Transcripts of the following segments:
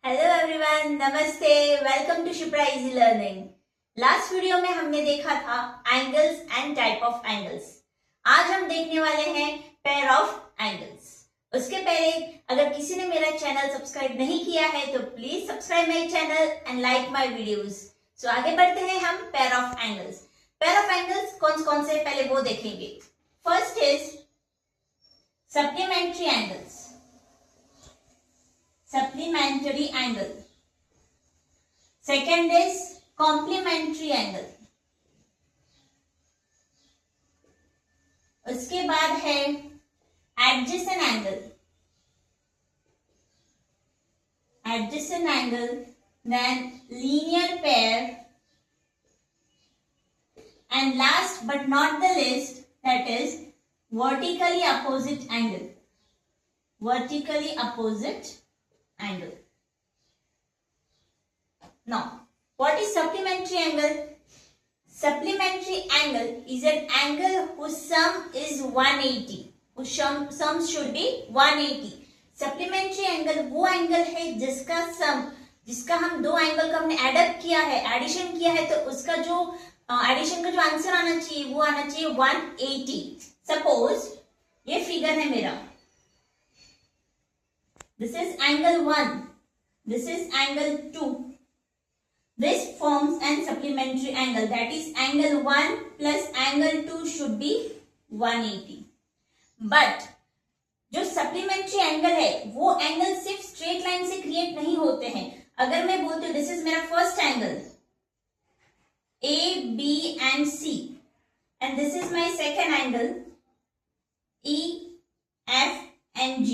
Hello everyone, नमस्ते, welcome to Shipra easy learning. Last video में हमने देखा था angles and type of angles. आज हम देखने वाले हैं पेयर ऑफ एंगल्स। उसके पहले अगर किसी ने मेरा चैनल सब्सक्राइब नहीं किया है तो please subscribe my channel and like my videos. So आगे बढ़ते हैं हम pair of angles. Pair of angles कौन से पहले वो देखेंगे। First is supplementary angles, supplementary angle. Second is complementary angle. उसके बाद है adjacent angle, adjacent angle, then linear pair, and last but not the least, that is vertically opposite angle, vertically opposite angle. Now, what is supplementary angle? Supplementary angle is an angle whose sum is 180. Whose sum should be 180. Supplementary angle वो angle है जिसका सम, जिसका हम दो angle का हमने add up किया है, एडिशन किया है, तो उसका जो एडिशन का जो आंसर आना चाहिए वो आना चाहिए 180. सपोज ये फिगर है मेरा, this is angle 1, this is angle 2. This forms an supplementary angle, that is angle 1 plus angle 2 should be 180. But जो supplementary angle है वो एंगल सिर्फ स्ट्रेट लाइन से क्रिएट नहीं होते हैं। अगर मैं बोलती हूँ दिस इज मेरा first angle A, B and C and this is my second angle E, F and G,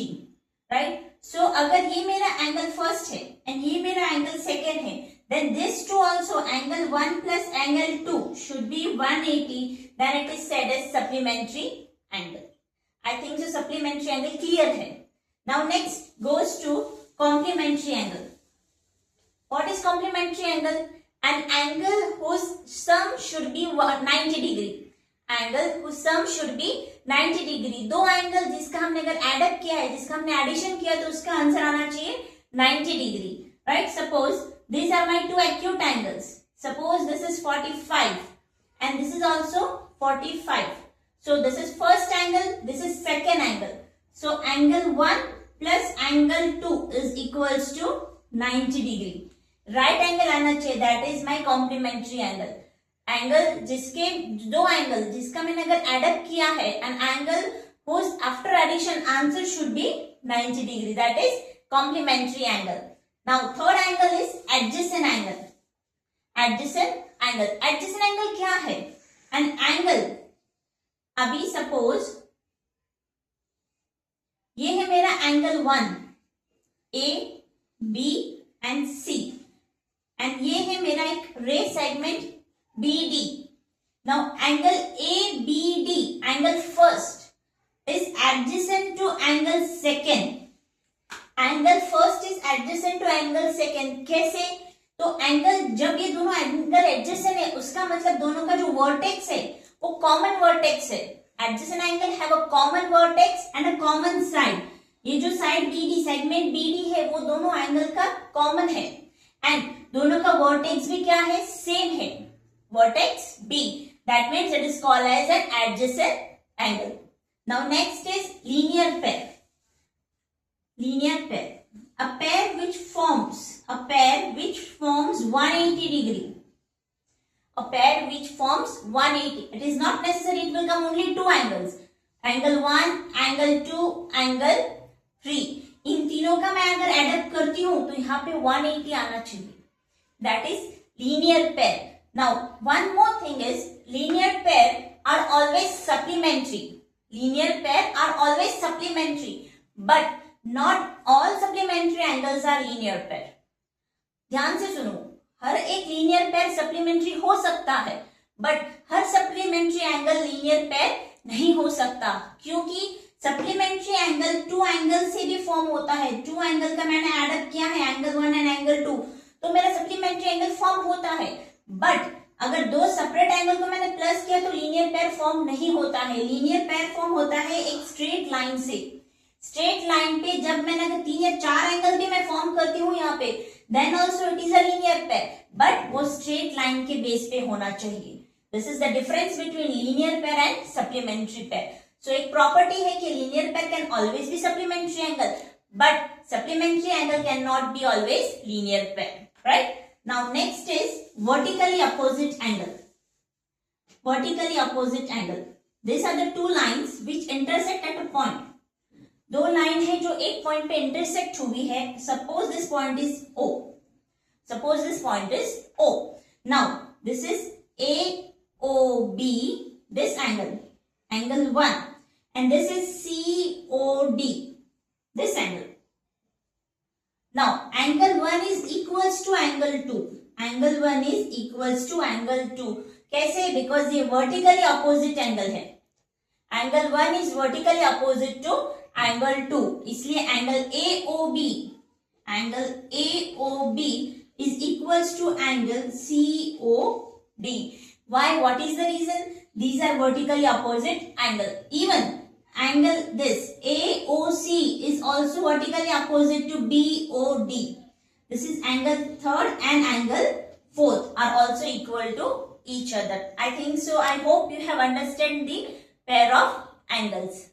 right? So अगर ये मेरा एंगल फर्स्ट है एंड ये मेरा एंगल सेकेंड है, then this two also angle 1 plus angle 2 should be 180, then it is said as supplementary angle. I think so supplementary angle clear है. Now next goes to complementary angle. What is complementary angle? An angle whose sum should be 90 degree. Angle whose sum should be 90 degree. दो angle जिसका हमने अगर add up किया है, जिसका हमने addition किया तो उसका आंसर आना चाहिए 90 degree, right? Suppose these are my two acute angles. Suppose this is 45 and this is also 45. So this is first angle, this is second angle. So angle 1 plus angle 2 is equals to 90 degree. Right angle आना चाहिए, that is my complementary angle. Angle जिसके दो angle जिसका मैंने अगर add up किया है, an angle whose after addition answer should be 90 degree, that is complementary angle. Now third angle is adjacent angle. Adjacent angle, adjacent angle क्या है? an angle, अभी सपोज ये है मेरा angle 1 A, B and C and ये है मेरा एक रे segment BD. Now angle ABD, angle first, is adjacent to angle second. Angle first is adjacent to angle second. कैसे? तो एंगल जब ये दोनों एंगल एडजेसेंट है उसका मतलब दोनों का जो वर्टेक्स है वो कॉमन वर्टेक्स है। Adjacent angle have a common vertex and a common side. ये जो साइड BD, सेगमेंट BD है वो दोनों एंगल का कॉमन है एंड दोनों का वर्टेक्स भी क्या है? सेम है, vertex B. That means it is called as an adjacent angle. Now next is linear pair. Linear pair, a pair which forms 180 degree. A pair which forms 180. It is not necessary it will come only two angles. Angle 1, angle 2, angle 3. इन तीनों का मैं अगर add up करती हूं तो यहाँ पे 180 आना चाहिए. That is linear pair. Now, one more thing is linear pair are always supplementary. Linear pair are always supplementary, but not all supplementary angles are linear pair. ध्यान से सुनो, हर एक linear pair supplementary हो सकता है, but her supplementary angle linear pair नहीं हो सकता, क्योंकि supplementary angle two angle से भी फॉर्म होता है। टू एंगल का मैंने एडअप किया है, एंगल 1 एंड एंगल 2, तो मेरा supplementary एंगल फॉर्म होता है। बट अगर दो सेपरेट एंगल को मैंने प्लस किया तो लीनियर पेयर फॉर्म नहीं होता है। लीनियर पेयर फॉर्म होता है एक स्ट्रेट लाइन से। स्ट्रेट लाइन पे जब मैंने अगर 3 या 4 एंगल भी मैं फॉर्म करती हूँ यहाँ पे, then also it is a linear pair, but वो स्ट्रेट लाइन के बेस पे होना चाहिए. This is the difference between linear pair and supplementary pair. So एक प्रॉपर्टी है कि linear pair can always be supplementary angle, but supplementary angle can not be always linear pair, right? Now next is vertically opposite angle. Vertically opposite angle. These are the two lines which intersect at a point. दो line है जो एक point पे intersect हुई है. Suppose this point is O. Suppose this point is O. Now this is AOB, this angle, angle 1, and this is COD, this angle. Now angle 1 is equals to angle 2. Angle 1 is equals to angle 2. कैसे? Because ये vertically opposite angle है. Angle 1 is vertically opposite to angle 2, इसलिए angle AOB is equals to angle COD. Why? What is the reason? These are vertically opposite angle. Even angle this AOC is also vertically opposite to BOD. This is angle 3rd and angle 4th are also equal to each other. I think so. I hope you have understood the pair of angles.